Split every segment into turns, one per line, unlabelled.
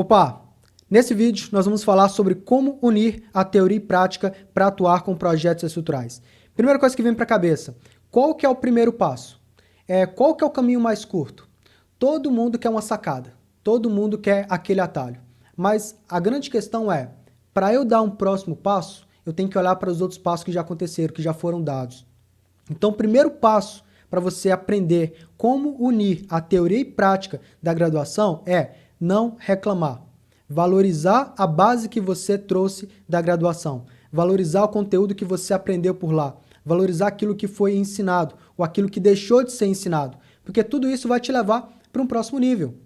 Opa! Nesse vídeo nós vamos falar sobre como unir a teoria e prática para atuar com projetos estruturais. Primeira coisa que vem para a cabeça, qual que é o primeiro passo? Qual que é o caminho mais curto? Todo mundo quer uma sacada, todo mundo quer aquele atalho. Mas a grande questão é, para eu dar um próximo passo, eu tenho que olhar para os outros passos que já aconteceram, que já foram dados. Então o primeiro passo para você aprender como unir a teoria e prática da graduação é não reclamar. Valorizar a base que você trouxe da graduação. Valorizar o conteúdo que você aprendeu por lá. Valorizar aquilo que foi ensinado ou aquilo que deixou de ser ensinado. Porque tudo isso vai te levar para um próximo nível.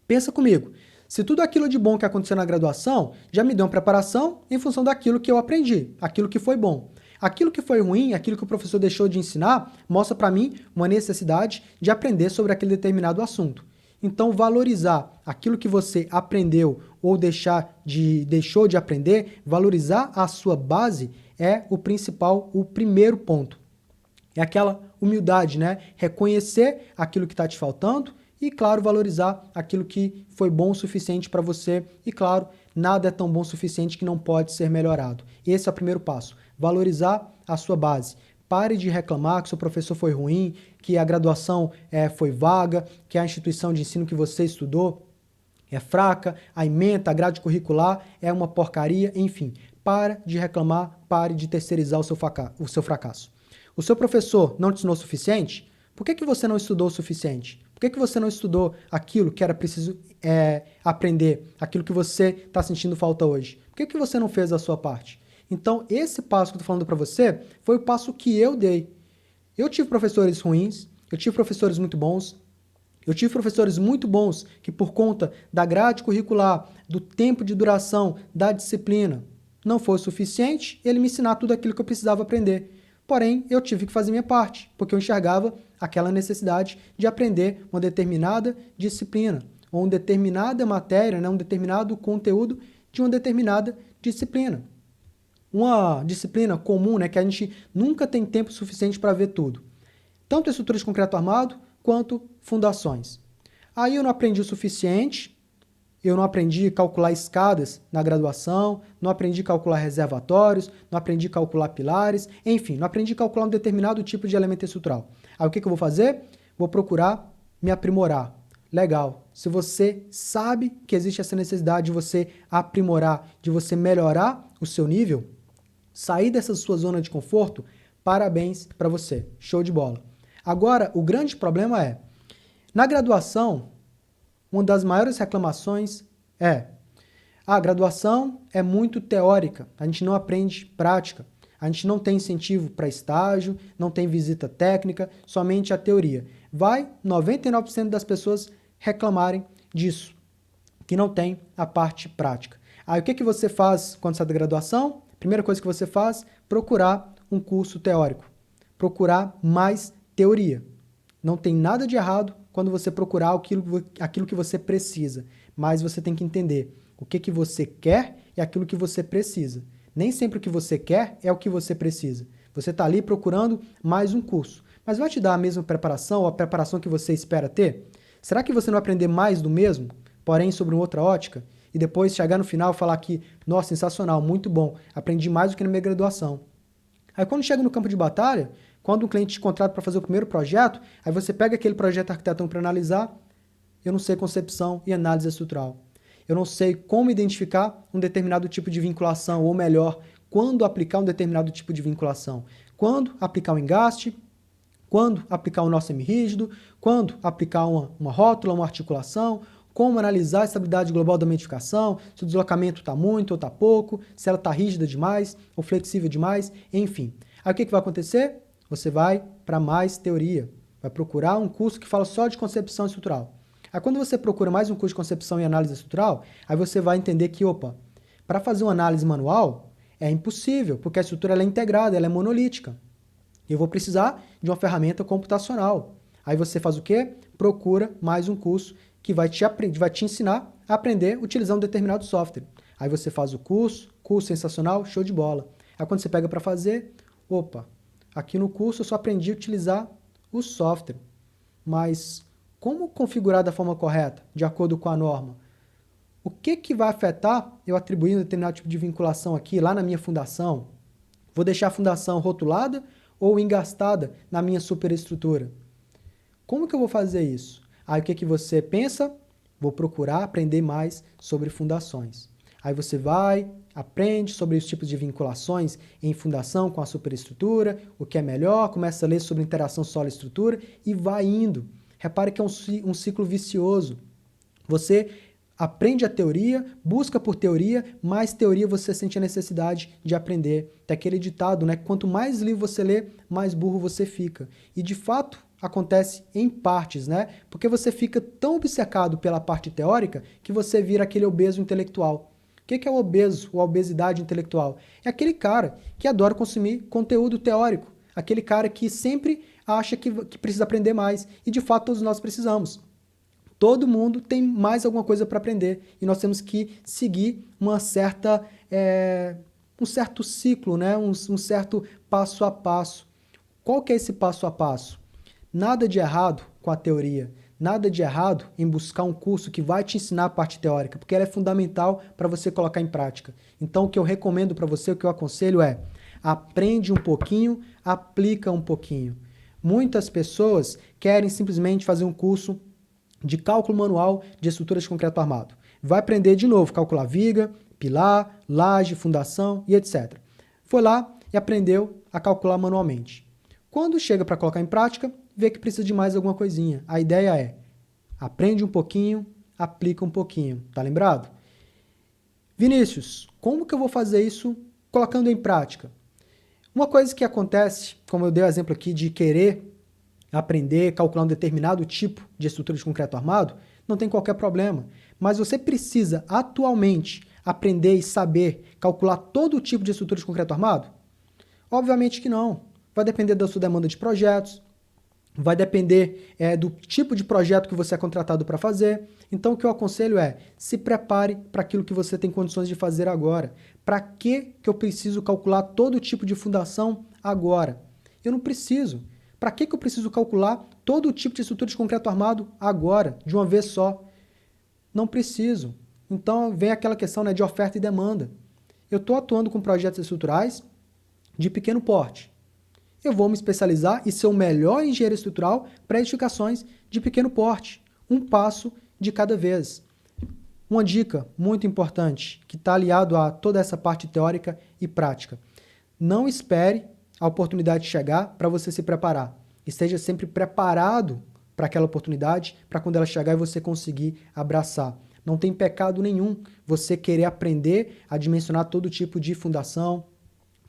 Pensa comigo. Se tudo aquilo de bom que aconteceu na graduação já me deu uma preparação em função daquilo que eu aprendi, aquilo que foi bom. Aquilo que foi ruim, aquilo que o professor deixou de ensinar, mostra para mim uma necessidade de aprender sobre aquele determinado assunto. Então, valorizar aquilo que você aprendeu ou deixou de aprender, valorizar a sua base é o principal, o primeiro ponto. É aquela humildade, né? Reconhecer aquilo que está te faltando e, claro, valorizar aquilo que foi bom o suficiente para você. E, claro, nada é tão bom o suficiente que não pode ser melhorado. Esse é o primeiro passo. Valorizar a sua base. Pare de reclamar que seu professor foi ruim, que a graduação foi vaga, que a instituição de ensino que você estudou é fraca, a ementa, a grade curricular é uma porcaria, enfim. Para de reclamar, pare de terceirizar o seu fracasso. O seu professor não te ensinou o suficiente? Por que você não estudou o suficiente? Por que você não estudou aquilo que era preciso aprender, aquilo que você está sentindo falta hoje? Por que você não fez a sua parte? Então, esse passo que eu estou falando para você foi o passo que eu dei. Eu tive professores ruins, eu tive professores muito bons, eu tive professores muito bons que, por conta da grade curricular, do tempo de duração, da disciplina, não foi o suficiente ele me ensinar tudo aquilo que eu precisava aprender. Porém, eu tive que fazer minha parte, porque eu enxergava aquela necessidade de aprender uma determinada disciplina, ou uma determinada matéria, né, um determinado conteúdo de uma determinada disciplina. Uma disciplina comum, né, que a gente nunca tem tempo suficiente para ver tudo. Tanto estrutura de concreto armado, quanto fundações. Aí eu não aprendi o suficiente, eu não aprendi a calcular escadas na graduação, não aprendi a calcular reservatórios, não aprendi a calcular pilares, enfim, não aprendi a calcular um determinado tipo de elemento estrutural. Aí o que eu vou fazer? Vou procurar me aprimorar. Legal. Se você sabe que existe essa necessidade de você aprimorar, de você melhorar o seu nível, sair dessa sua zona de conforto, parabéns para você. Show de bola. Agora, o grande problema é, na graduação, uma das maiores reclamações é a graduação é muito teórica, a gente não aprende prática, a gente não tem incentivo para estágio, não tem visita técnica, somente a teoria. Vai 99% das pessoas reclamarem disso, que não tem a parte prática. Aí o que você faz quando sai da graduação? Primeira coisa que você faz, procurar um curso teórico, procurar mais teoria. Não tem nada de errado quando você procurar aquilo que você precisa, mas você tem que entender o que você quer e aquilo que você precisa. Nem sempre o que você quer é o que você precisa. Você está ali procurando mais um curso, mas vai te dar a mesma preparação ou a preparação que você espera ter? Será que você não vai aprender mais do mesmo, porém sobre uma outra ótica? E depois chegar no final e falar que, nossa, sensacional, muito bom, aprendi mais do que na minha graduação. Aí quando chega no campo de batalha, quando um cliente te contrata para fazer o primeiro projeto, aí você pega aquele projeto arquitetônico para analisar, eu não sei concepção e análise estrutural. Eu não sei como identificar um determinado tipo de vinculação, ou melhor, quando aplicar um determinado tipo de vinculação. Quando aplicar o engaste, quando aplicar o nó semirrígido, quando aplicar uma rótula, uma articulação, como analisar a estabilidade global da modificação, se o deslocamento está muito ou está pouco, se ela está rígida demais ou flexível demais, enfim. Aí o que vai acontecer? Você vai para mais teoria, vai procurar um curso que fala só de concepção estrutural. Aí quando você procura mais um curso de concepção e análise estrutural, aí você vai entender que, opa, para fazer uma análise manual é impossível, porque a estrutura ela é integrada, ela é monolítica. Eu vou precisar de uma ferramenta computacional. Aí você faz o quê? Procura mais um curso que vai te ensinar a aprender utilizando um determinado software. Aí você faz o curso sensacional, show de bola. Aí quando você pega para fazer, opa, aqui no curso eu só aprendi a utilizar o software, mas como configurar da forma correta, de acordo com a norma? O que vai afetar eu atribuir um determinado tipo de vinculação aqui, lá na minha fundação? Vou deixar a fundação rotulada ou engastada na minha superestrutura? Como que eu vou fazer isso? Aí o que você pensa? Vou procurar aprender mais sobre fundações. Aí você vai, aprende sobre os tipos de vinculações em fundação com a superestrutura, o que é melhor, começa a ler sobre interação solo-estrutura e vai indo. Repare que é um ciclo vicioso. Você aprende a teoria, busca por teoria, mais teoria você sente a necessidade de aprender. Tem aquele ditado, né? Quanto mais livro você lê, mais burro você fica. E de fato, acontece em partes, né? Porque você fica tão obcecado pela parte teórica que você vira aquele obeso intelectual. O que é o obeso, ou a obesidade intelectual? É aquele cara que adora consumir conteúdo teórico. Aquele cara que sempre acha que precisa aprender mais. E de fato todos nós precisamos. Todo mundo tem mais alguma coisa para aprender e nós temos que seguir um certo ciclo, né? um certo passo a passo. Qual que é esse passo a passo? Nada de errado com a teoria, nada de errado em buscar um curso que vai te ensinar a parte teórica, porque ela é fundamental para você colocar em prática. Então o que eu recomendo para você, o que eu aconselho é, aprende um pouquinho, aplica um pouquinho. Muitas pessoas querem simplesmente fazer um curso de cálculo manual de estruturas de concreto armado. Vai aprender de novo, calcular viga, pilar, laje, fundação e etc. Foi lá e aprendeu a calcular manualmente. Quando chega para colocar em prática, vê que precisa de mais alguma coisinha. A ideia é, aprende um pouquinho, aplica um pouquinho. Tá lembrado? Vinícius, como que eu vou fazer isso colocando em prática? Uma coisa que acontece, como eu dei o exemplo aqui de querer aprender, calcular um determinado tipo de estrutura de concreto armado, não tem qualquer problema. Mas você precisa, atualmente, aprender e saber calcular todo o tipo de estrutura de concreto armado? Obviamente que não. Vai depender da sua demanda de projetos, vai depender do tipo de projeto que você é contratado para fazer. Então, o que eu aconselho é, se prepare para aquilo que você tem condições de fazer agora. Para que eu preciso calcular todo tipo de fundação agora? Eu não preciso. Para que eu preciso calcular todo o tipo de estrutura de concreto armado agora, de uma vez só? Não preciso. Então vem aquela questão, né, de oferta e demanda. Eu estou atuando com projetos estruturais de pequeno porte. Eu vou me especializar e ser o melhor engenheiro estrutural para edificações de pequeno porte. Um passo de cada vez. Uma dica muito importante, que está aliado a toda essa parte teórica e prática. Não espere a oportunidade chegar para você se preparar. Esteja sempre preparado para aquela oportunidade, para quando ela chegar e você conseguir abraçar. Não tem pecado nenhum você querer aprender a dimensionar todo tipo de fundação,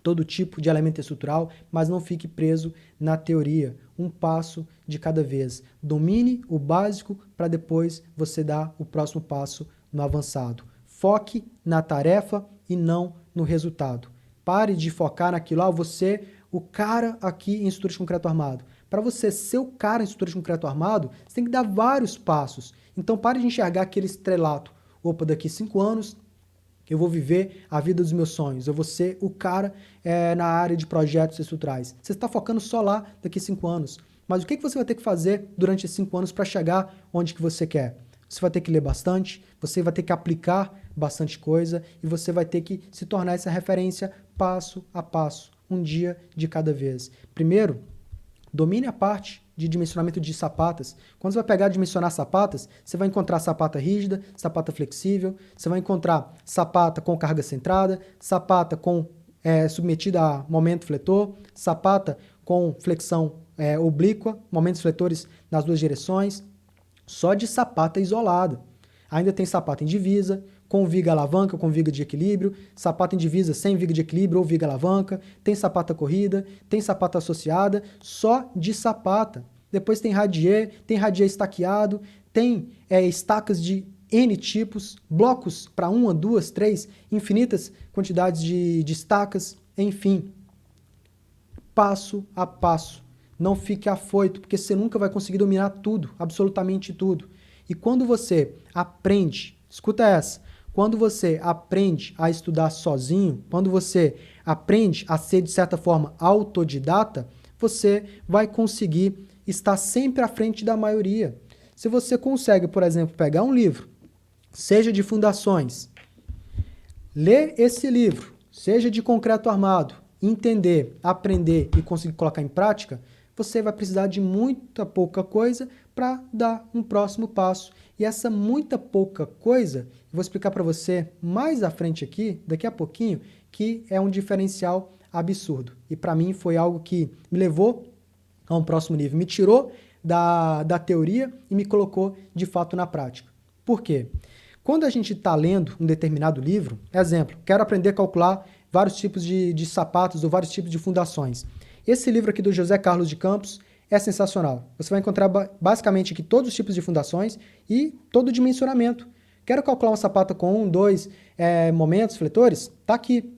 todo tipo de elemento estrutural, mas não fique preso na teoria. Um passo de cada vez. Domine o básico para depois você dar o próximo passo no avançado. Foque na tarefa e não no resultado. Pare de focar naquilo, você, o cara aqui em estrutura de concreto armado. Para você ser o cara em estrutura de concreto armado, você tem que dar vários passos. Então pare de enxergar aquele estrelato. Opa, daqui 5 anos eu vou viver a vida dos meus sonhos. Eu vou ser o cara na área de projetos estruturais. Você está focando só lá daqui 5 anos. Mas o que você vai ter que fazer durante esses 5 anos para chegar onde que você quer? Você vai ter que ler bastante, você vai ter que aplicar bastante coisa e você vai ter que se tornar essa referência passo a passo, um dia de cada vez. Primeiro, domine a parte de dimensionamento de sapatas. Quando você vai pegar e dimensionar sapatas, você vai encontrar sapata rígida, sapata flexível, você vai encontrar sapata com carga centrada, sapata com submetida a momento fletor, sapata com flexão oblíqua, momentos fletores nas duas direções, só de sapata isolada. Ainda tem sapata em divisa, com viga alavanca, com viga de equilíbrio, sapata em divisa sem viga de equilíbrio ou viga alavanca, tem sapata corrida, tem sapata associada, só de sapata. Depois tem radier estaqueado, tem estacas de N tipos, blocos para 1, 2, 3, infinitas quantidades de estacas, enfim. Passo a passo. Não fique afoito, porque você nunca vai conseguir dominar tudo, absolutamente tudo. E quando você aprende, escuta essa, quando você aprende a estudar sozinho, quando você aprende a ser, de certa forma, autodidata, você vai conseguir estar sempre à frente da maioria. Se você consegue, por exemplo, pegar um livro, seja de fundações, ler esse livro, seja de concreto armado, entender, aprender e conseguir colocar em prática, você vai precisar de muita pouca coisa para dar um próximo passo. E essa muita pouca coisa, eu vou explicar para você mais à frente aqui, daqui a pouquinho, que é um diferencial absurdo. E para mim foi algo que me levou a um próximo nível, me tirou da teoria e me colocou de fato na prática. Por quê? Quando a gente está lendo um determinado livro, exemplo, quero aprender a calcular vários tipos de sapatos ou vários tipos de fundações. Esse livro aqui do José Carlos de Campos é sensacional. Você vai encontrar basicamente aqui todos os tipos de fundações e todo o dimensionamento. Quero calcular uma sapata com 1, 2 momentos, fletores? Está aqui.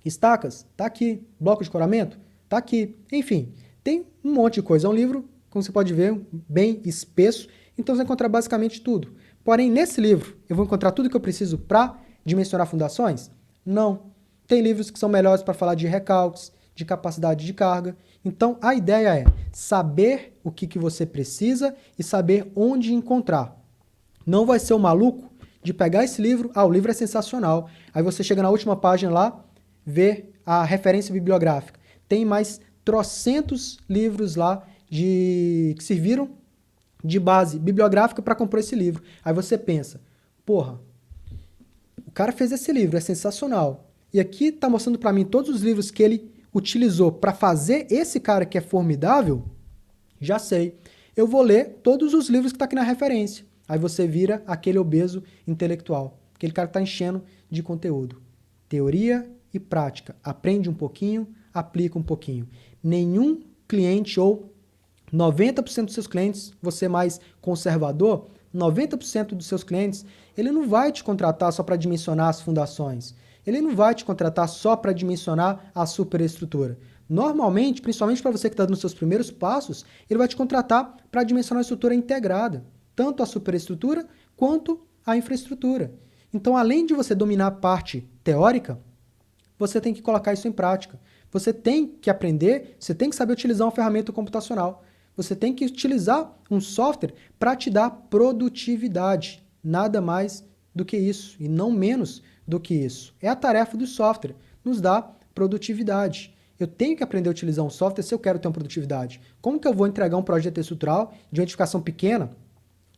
Estacas? Está aqui. Bloco de coramento? Está aqui. Enfim, tem um monte de coisa. É um livro, como você pode ver, bem espesso, então você vai encontrar basicamente tudo. Porém, nesse livro, eu vou encontrar tudo que eu preciso para dimensionar fundações? Não. Tem livros que são melhores para falar de recalques, de capacidade de carga. Então, a ideia é saber o que você precisa e saber onde encontrar. Não vai ser o maluco de pegar esse livro, o livro é sensacional. Aí você chega na última página lá, vê a referência bibliográfica. Tem mais trocentos livros lá que serviram de base bibliográfica para comprar esse livro. Aí você pensa, porra, o cara fez esse livro, é sensacional. E aqui está mostrando para mim todos os livros que ele utilizou para fazer esse cara que é formidável. Já sei. Eu vou ler todos os livros que está aqui na referência. Aí você vira aquele obeso intelectual. Aquele cara que está enchendo de conteúdo. Teoria e prática. Aprende um pouquinho, aplica um pouquinho. Nenhum cliente ou 90% dos seus clientes, você mais conservador, 90% dos seus clientes, ele não vai te contratar só para dimensionar as fundações. Ele não vai te contratar só para dimensionar a superestrutura. Normalmente, principalmente para você que está nos seus primeiros passos, ele vai te contratar para dimensionar a estrutura integrada, tanto a superestrutura quanto a infraestrutura. Então, além de você dominar a parte teórica, você tem que colocar isso em prática. Você tem que aprender, você tem que saber utilizar uma ferramenta computacional. Você tem que utilizar um software para te dar produtividade. Nada mais do que isso, e não menos do que isso. É a tarefa do software, nos dá produtividade. Eu tenho que aprender a utilizar um software se eu quero ter uma produtividade. Como que eu vou entregar um projeto estrutural de uma edificação pequena,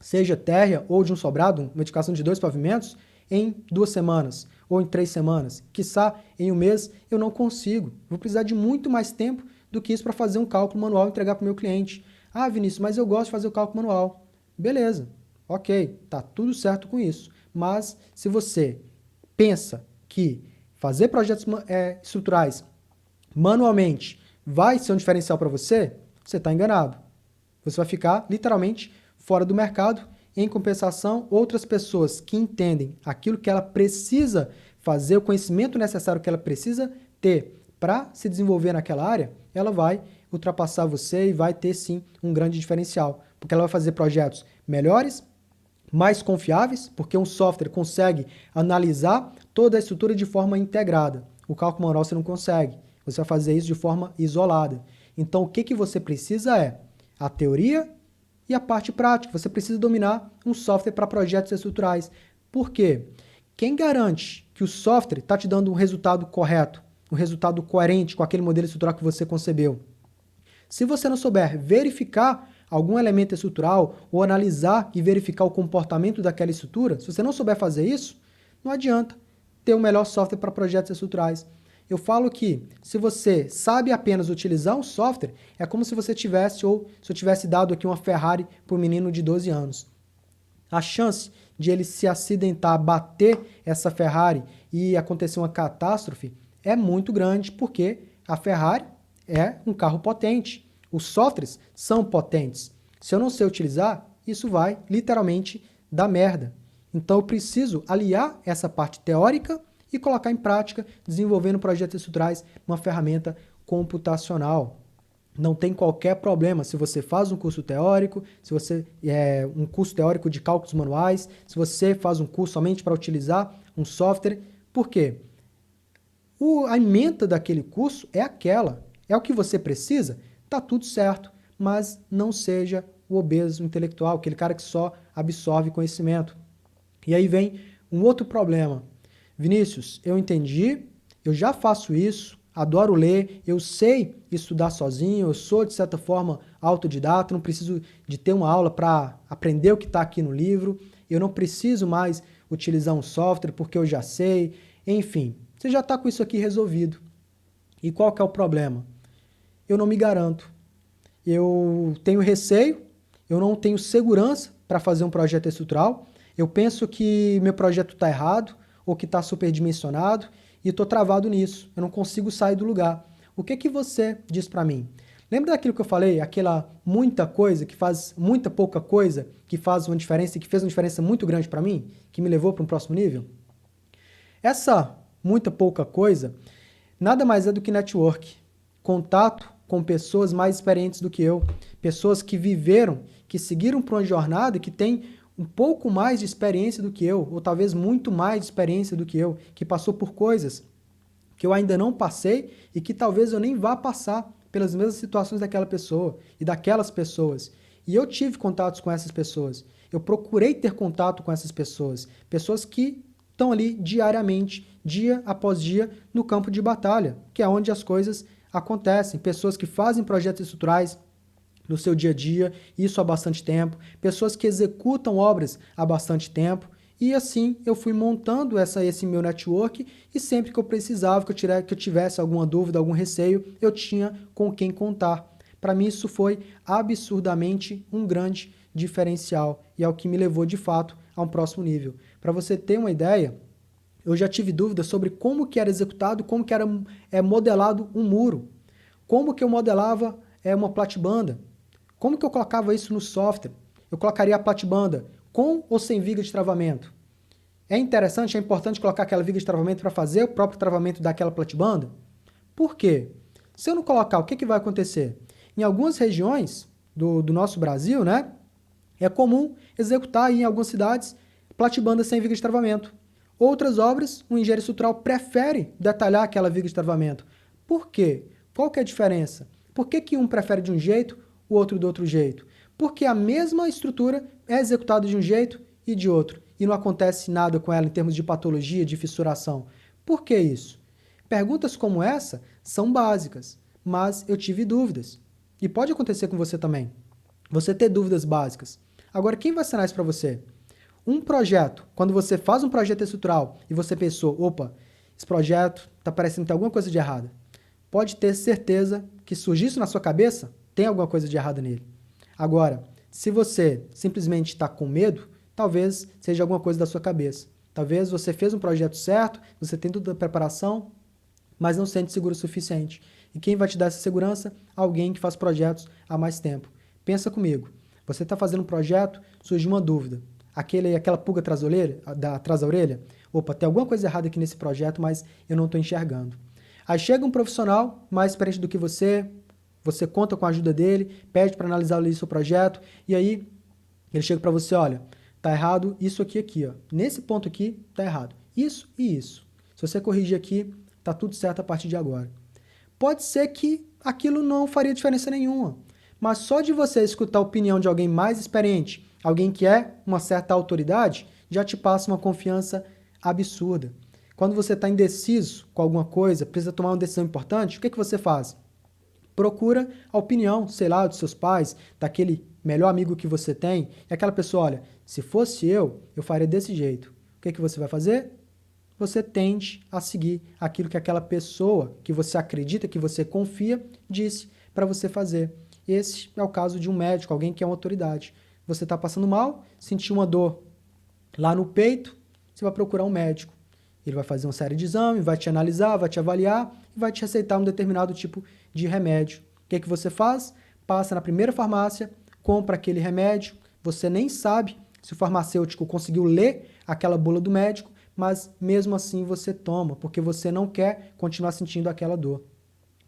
seja térrea ou de um sobrado, uma edificação de 2 pavimentos, em 2 semanas ou em 3 semanas? Quiçá em 1 mês eu não consigo. Vou precisar de muito mais tempo do que isso para fazer um cálculo manual e entregar para o meu cliente. Ah, Vinícius, mas eu gosto de fazer o cálculo manual. Beleza, ok, tá tudo certo com isso. Mas se você pensa que fazer projetos estruturais manualmente vai ser um diferencial para você, você está enganado. Você vai ficar literalmente fora do mercado. Em compensação, outras pessoas que entendem aquilo que ela precisa fazer, o conhecimento necessário que ela precisa ter para se desenvolver naquela área, ela vai ultrapassar você e vai ter sim um grande diferencial, porque ela vai fazer projetos melhores, mais confiáveis, porque um software consegue analisar toda a estrutura de forma integrada. O cálculo manual você não consegue, você vai fazer isso de forma isolada. Então o que você precisa é a teoria e a parte prática. Você precisa dominar um software para projetos estruturais. Por quê? Quem garante que o software está te dando um resultado correto, um resultado coerente com aquele modelo estrutural que você concebeu? Se você não souber verificar algum elemento estrutural ou analisar e verificar o comportamento daquela estrutura, se você não souber fazer isso, não adianta ter o melhor software para projetos estruturais. Eu falo que se você sabe apenas utilizar um software, é como se você tivesse, ou se eu tivesse dado aqui uma Ferrari para um menino de 12 anos. A chance de ele se acidentar, bater essa Ferrari e acontecer uma catástrofe é muito grande, porque a Ferrari é um carro potente. Os softwares são potentes. Se eu não sei utilizar, isso vai literalmente dar merda. Então eu preciso aliar essa parte teórica e colocar em prática, desenvolvendo projetos estruturais, uma ferramenta computacional. Não tem qualquer problema se você faz um curso teórico, se você um curso teórico de cálculos manuais, se você faz um curso somente para utilizar um software. Por quê? A ementa daquele curso é aquela. É o que você precisa? Tá tudo certo, mas não seja o obeso intelectual, aquele cara que só absorve conhecimento. E aí vem um outro problema. Vinícius, eu entendi, eu já faço isso, adoro ler, eu sei estudar sozinho, eu sou, de certa forma, autodidata, não preciso de ter uma aula para aprender o que está aqui no livro, eu não preciso mais utilizar um software porque eu já sei, enfim, você já está com isso aqui resolvido. E qual que é o problema? Eu não me garanto. Eu tenho receio, eu não tenho segurança para fazer um projeto estrutural, eu penso que meu projeto está errado, ou que está superdimensionado, e estou travado nisso, eu não consigo sair do lugar. O que que você diz para mim? Lembra daquilo que eu falei, aquela muita coisa, que faz muita pouca coisa, que faz uma diferença e que fez uma diferença muito grande para mim, que me levou para um próximo nível? Essa muita pouca coisa nada mais é do que network, contato com pessoas mais experientes do que eu, pessoas que viveram, que seguiram por uma jornada e que têm um pouco mais de experiência do que eu, ou talvez muito mais de experiência do que eu, que passou por coisas que eu ainda não passei e que talvez eu nem vá passar pelas mesmas situações daquela pessoa e daquelas pessoas. E eu tive contatos com essas pessoas. Eu procurei ter contato com essas pessoas. Pessoas que estão ali diariamente, dia após dia, no campo de batalha, que é onde as coisas acontecem. Pessoas que fazem projetos estruturais no seu dia a dia, isso há bastante tempo. Pessoas que executam obras há bastante tempo. E assim eu fui montando esse meu network e sempre que eu precisava, que eu tivesse alguma dúvida, algum receio, eu tinha com quem contar. Para mim isso foi absurdamente um grande diferencial e é o que me levou de fato a um próximo nível. Para você ter uma ideia, eu já tive dúvidas sobre como que era executado, como que era modelado um muro, como que eu modelava uma platibanda, como que eu colocava isso no software. Eu colocaria a platibanda com ou sem viga de travamento. É interessante, é importante colocar aquela viga de travamento para fazer o próprio travamento daquela platibanda? Por quê? Se eu não colocar, o que vai acontecer? Em algumas regiões do nosso Brasil, né, é comum executar aí, em algumas cidades platibanda sem viga de travamento. Outras obras, o engenheiro estrutural prefere detalhar aquela viga de travamento. Por quê? Qual que é a diferença? Por que que um prefere de um jeito, o outro do outro jeito? Porque a mesma estrutura é executada de um jeito e de outro, e não acontece nada com ela em termos de patologia, de fissuração. Por que isso? Perguntas como essa são básicas, mas eu tive dúvidas. E pode acontecer com você também. Você ter dúvidas básicas. Agora, quem vai ensinar isso para você? Um projeto, quando você faz um projeto estrutural e você pensou, opa, esse projeto está parecendo ter alguma coisa de errado, pode ter certeza que surgir isso na sua cabeça, tem alguma coisa de errado nele. Agora, se você simplesmente está com medo, talvez seja alguma coisa da sua cabeça. Talvez você fez um projeto certo, você tem toda a preparação, mas não se sente seguro o suficiente. E quem vai te dar essa segurança? Alguém que faz projetos há mais tempo. Pensa comigo, você está fazendo um projeto, surge uma dúvida. Aquela pulga atrás da orelha, opa, tem alguma coisa errada aqui nesse projeto, mas eu não estou enxergando. Aí chega um profissional mais experiente do que você conta com a ajuda dele, pede para analisar ali o seu projeto, e aí ele chega para você, olha, tá errado isso aqui, ó. Nesse ponto aqui, tá errado. Isso e isso. Se você corrigir aqui, tá tudo certo a partir de agora. Pode ser que aquilo não faria diferença nenhuma, mas só de você escutar a opinião de alguém mais experiente, alguém que é uma certa autoridade, já te passa uma confiança absurda. Quando você está indeciso com alguma coisa, precisa tomar uma decisão importante, o que você faz? Procura a opinião, sei lá, dos seus pais, daquele melhor amigo que você tem, e aquela pessoa, olha, se fosse eu faria desse jeito. O que você vai fazer? Você tende a seguir aquilo que aquela pessoa que você acredita, que você confia, disse para você fazer. Esse é o caso de um médico, alguém que é uma autoridade. Você está passando mal, sentiu uma dor lá no peito, você vai procurar um médico. Ele vai fazer uma série de exames, vai te analisar, vai te avaliar e vai te receitar um determinado tipo de remédio. O que você faz? Passa na primeira farmácia, compra aquele remédio, você nem sabe se o farmacêutico conseguiu ler aquela bula do médico, mas mesmo assim você toma, porque você não quer continuar sentindo aquela dor.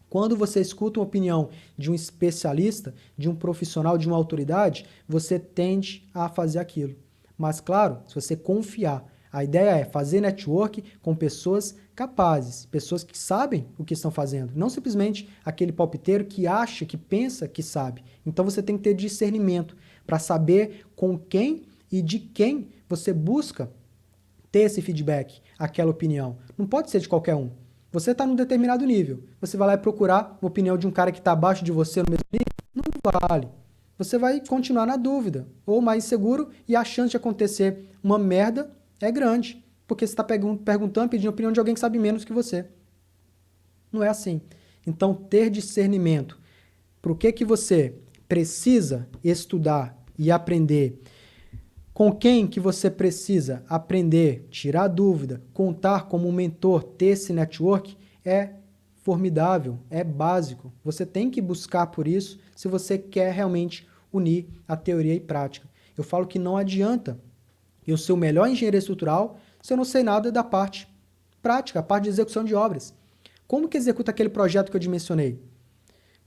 Quando você escuta uma opinião de um especialista, de um profissional, de uma autoridade, você tende a fazer aquilo. Mas claro, se você confiar, a ideia é fazer network com pessoas capazes, pessoas que sabem o que estão fazendo, não simplesmente aquele palpiteiro que acha, que pensa que sabe. Então você tem que ter discernimento para saber com quem e de quem você busca ter esse feedback, aquela opinião. Não pode ser de qualquer um. Você está num determinado nível. Você vai lá e procurar uma opinião de um cara que está abaixo de você no mesmo nível? Não vale. Você vai continuar na dúvida, ou mais inseguro, e a chance de acontecer uma merda é grande, porque você está perguntando, pedindo a opinião de alguém que sabe menos que você. Não é assim. Então, ter discernimento. Por que você precisa estudar e aprender? Com quem que você precisa aprender, tirar dúvida, contar como um mentor, ter esse network, é formidável, é básico. Você tem que buscar por isso se você quer realmente unir a teoria e prática. Eu falo que não adianta eu ser o melhor engenheiro estrutural se eu não sei nada da parte prática, a parte de execução de obras. Como que executa aquele projeto que eu dimensionei?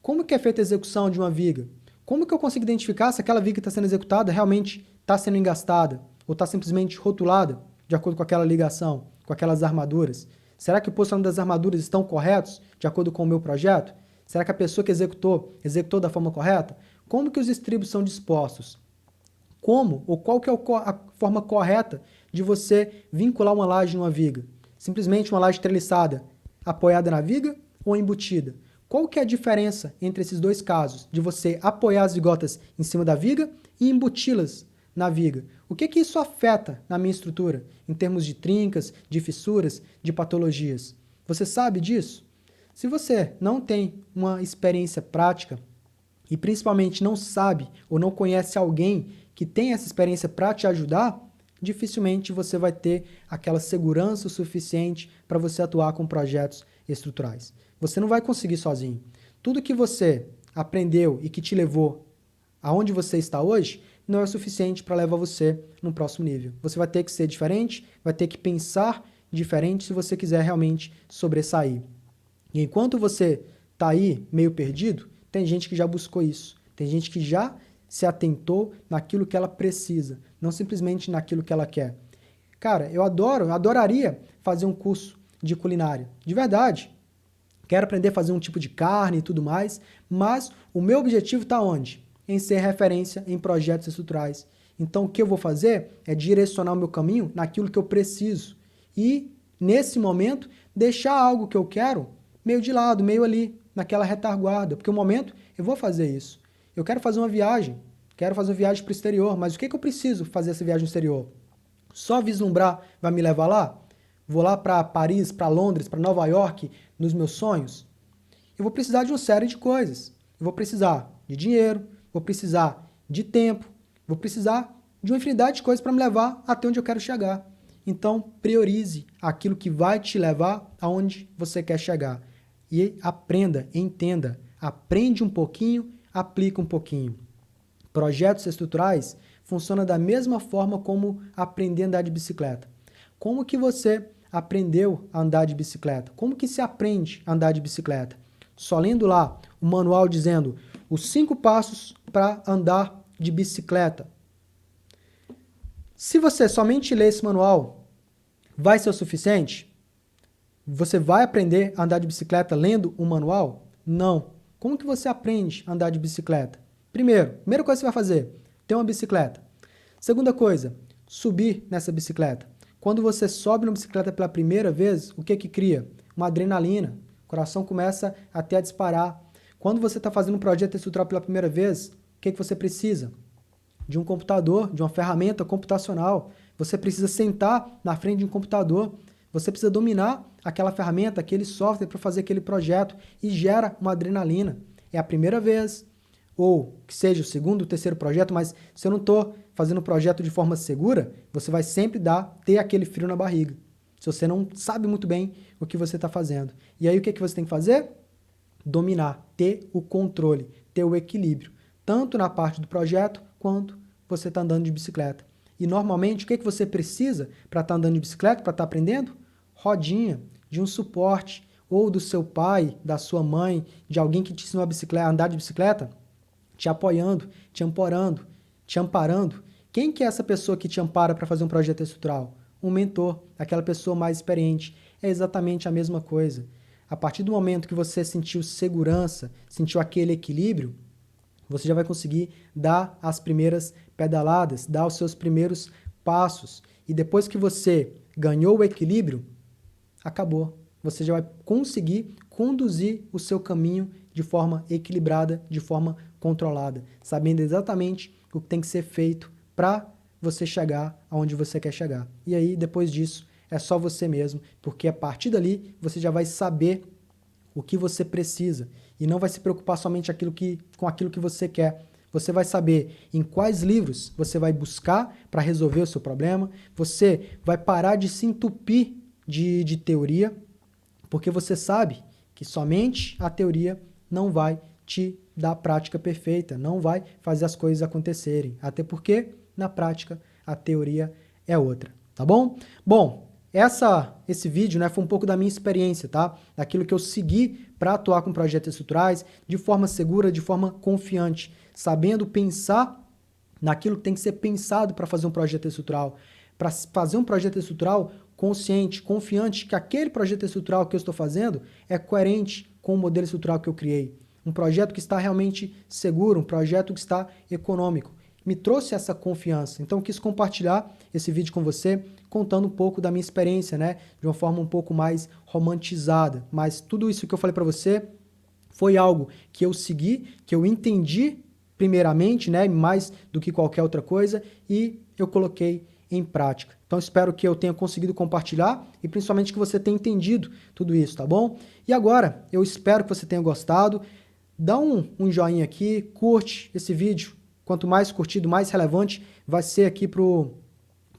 Como que é feita a execução de uma viga? Como que eu consigo identificar se aquela viga que está sendo executada realmente está sendo engastada ou está simplesmente rotulada de acordo com aquela ligação, com aquelas armaduras? Será que o posicionamento das armaduras estão corretos de acordo com o meu projeto? Será que a pessoa que executou da forma correta? Como que os estribos são dispostos? Como ou qual que é a forma correta de você vincular uma laje numa viga? Simplesmente uma laje treliçada apoiada na viga ou embutida? Qual que é a diferença entre esses dois casos, de você apoiar as vigotas em cima da viga e embuti-las na viga? O que que isso afeta na minha estrutura, em termos de trincas, de fissuras, de patologias? Você sabe disso? Se você não tem uma experiência prática e principalmente não sabe ou não conhece alguém que tem essa experiência para te ajudar, dificilmente você vai ter aquela segurança suficiente para você atuar com projetos estruturais. Você não vai conseguir sozinho. Tudo que você aprendeu e que te levou aonde você está hoje não é o suficiente para levar você no próximo nível. Você vai ter que ser diferente, vai ter que pensar diferente se você quiser realmente sobressair. E enquanto você está aí meio perdido, tem gente que já buscou isso. Tem gente que já se atentou naquilo que ela precisa, não simplesmente naquilo que ela quer. Cara, eu adoraria fazer um curso de culinária, de verdade. Quero aprender a fazer um tipo de carne e tudo mais, mas o meu objetivo está onde? Em ser referência em projetos estruturais. Então, o que eu vou fazer é direcionar o meu caminho naquilo que eu preciso. E, nesse momento, deixar algo que eu quero meio de lado, meio ali, naquela retaguarda. Porque no momento eu vou fazer isso. Eu quero fazer uma viagem para o exterior, mas o que eu preciso fazer essa viagem no exterior? Só vislumbrar vai me levar lá? Vou lá para Paris, para Londres, para Nova York, nos meus sonhos? Eu vou precisar de uma série de coisas. Eu vou precisar de dinheiro, vou precisar de tempo, vou precisar de uma infinidade de coisas para me levar até onde eu quero chegar. Então, priorize aquilo que vai te levar aonde você quer chegar. E aprenda, entenda. Aprende um pouquinho, aplica um pouquinho. Projetos estruturais funcionam da mesma forma como aprender a andar de bicicleta. Como que você aprendeu a andar de bicicleta? Como que se aprende a andar de bicicleta? Só lendo lá o manual dizendo os 5 passos para andar de bicicleta. Se você somente ler esse manual, vai ser o suficiente? Você vai aprender a andar de bicicleta lendo um manual? Não. Como que você aprende a andar de bicicleta? Primeira coisa que você vai fazer, ter uma bicicleta. Segunda coisa, subir nessa bicicleta. Quando você sobe na bicicleta pela primeira vez, o que que cria? Uma adrenalina. O coração começa até a disparar. Quando você está fazendo um projeto estrutural pela primeira vez, o que que você precisa? De um computador, de uma ferramenta computacional. Você precisa sentar na frente de um computador. Você precisa dominar aquela ferramenta, aquele software para fazer aquele projeto e gera uma adrenalina. É a primeira vez, ou que seja o segundo, o terceiro projeto, mas se eu não estou fazendo o projeto de forma segura, você vai sempre ter aquele frio na barriga. Se você não sabe muito bem o que você está fazendo. E aí o que você tem que fazer? Dominar, ter o controle, ter o equilíbrio, tanto na parte do projeto quanto você está andando de bicicleta. E normalmente o que você precisa para estar andando de bicicleta, para estar aprendendo? Rodinha, de um suporte, ou do seu pai, da sua mãe, de alguém que te ensinou a andar de bicicleta, te apoiando, te amparando, te amparando. Quem que é essa pessoa que te ampara para fazer um projeto estrutural? Um mentor, aquela pessoa mais experiente. É exatamente a mesma coisa. A partir do momento que você sentiu segurança, sentiu aquele equilíbrio, você já vai conseguir dar as primeiras pedaladas, dar os seus primeiros passos. E depois que você ganhou o equilíbrio, acabou. Você já vai conseguir conduzir o seu caminho de forma equilibrada, de forma controlada, sabendo exatamente o que tem que ser feito para você chegar aonde você quer chegar. E aí, depois disso, é só você mesmo, porque a partir dali você já vai saber o que você precisa e não vai se preocupar somente com aquilo que você quer. Você vai saber em quais livros você vai buscar para resolver o seu problema, você vai parar de se entupir de teoria, porque você sabe que somente a teoria não vai te dar a prática perfeita, não vai fazer as coisas acontecerem. Até porque, na prática, a teoria é outra, tá bom? Bom, esse vídeo, né, foi um pouco da minha experiência, tá? Daquilo que eu segui para atuar com projetos estruturais de forma segura, de forma confiante, sabendo pensar naquilo que tem que ser pensado para fazer um projeto estrutural. Para fazer um projeto estrutural consciente, confiante que aquele projeto estrutural que eu estou fazendo é coerente com o modelo estrutural que eu criei. Um projeto que está realmente seguro, um projeto que está econômico. Me trouxe essa confiança. Então eu quis compartilhar esse vídeo com você, contando um pouco da minha experiência, né? De uma forma um pouco mais romantizada. Mas tudo isso que eu falei para você foi algo que eu segui, que eu entendi primeiramente, né? Mais do que qualquer outra coisa, e eu coloquei em prática. Então espero que eu tenha conseguido compartilhar e principalmente que você tenha entendido tudo isso, tá bom? E agora, eu espero que você tenha gostado. Dá um joinha aqui, curte esse vídeo. Quanto mais curtido, mais relevante vai ser aqui por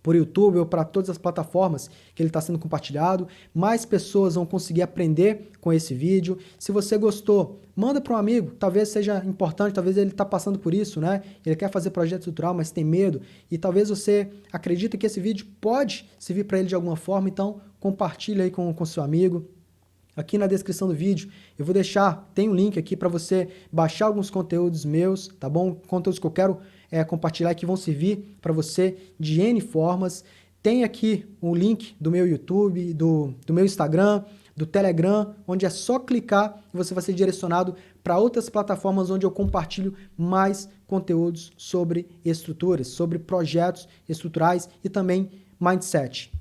YouTube ou para todas as plataformas que ele está sendo compartilhado. Mais pessoas vão conseguir aprender com esse vídeo. Se você gostou, manda para um amigo. Talvez seja importante, talvez ele está passando por isso, né? Ele quer fazer projeto estrutural, mas tem medo. E talvez você acredite que esse vídeo pode servir para ele de alguma forma. Então, compartilha aí com seu amigo. Aqui na descrição do vídeo eu vou deixar, tem um link aqui para você baixar alguns conteúdos meus, tá bom? Conteúdos que eu quero compartilhar e que vão servir para você de N formas. Tem aqui um link do meu YouTube, do meu Instagram, do Telegram, onde é só clicar e você vai ser direcionado para outras plataformas onde eu compartilho mais conteúdos sobre estruturas, sobre projetos estruturais e também mindset.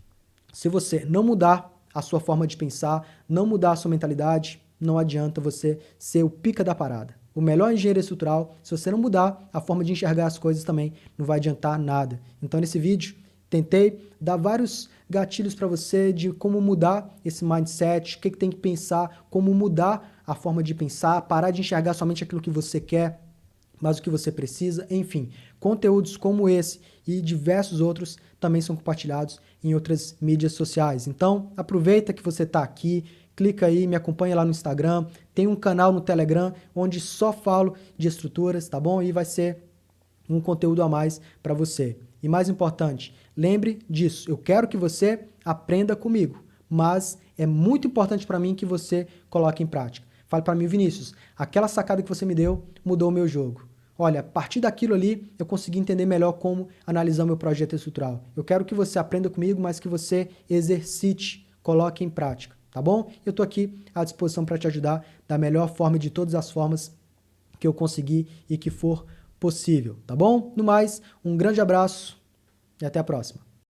Se você não mudar a sua forma de pensar, não mudar a sua mentalidade, não adianta você ser o pica da parada. O melhor engenheiro estrutural, se você não mudar a forma de enxergar as coisas também, não vai adiantar nada. Então, nesse vídeo, tentei dar vários gatilhos para você de como mudar esse mindset, o que tem que pensar, como mudar a forma de pensar, parar de enxergar somente aquilo que você quer, mas o que você precisa, enfim. Conteúdos como esse e diversos outros também são compartilhados em outras mídias sociais. Então, aproveita que você está aqui, clica aí, me acompanha lá no Instagram, tem um canal no Telegram onde só falo de estruturas, tá bom? E vai ser um conteúdo a mais para você. E mais importante, lembre disso, eu quero que você aprenda comigo, mas é muito importante para mim que você coloque em prática. Fale para mim, Vinícius, aquela sacada que você me deu mudou o meu jogo. Olha, a partir daquilo ali, eu consegui entender melhor como analisar o meu projeto estrutural. Eu quero que você aprenda comigo, mas que você exercite, coloque em prática, tá bom? Eu estou aqui à disposição para te ajudar da melhor forma e de todas as formas que eu conseguir e que for possível, tá bom? No mais, um grande abraço e até a próxima.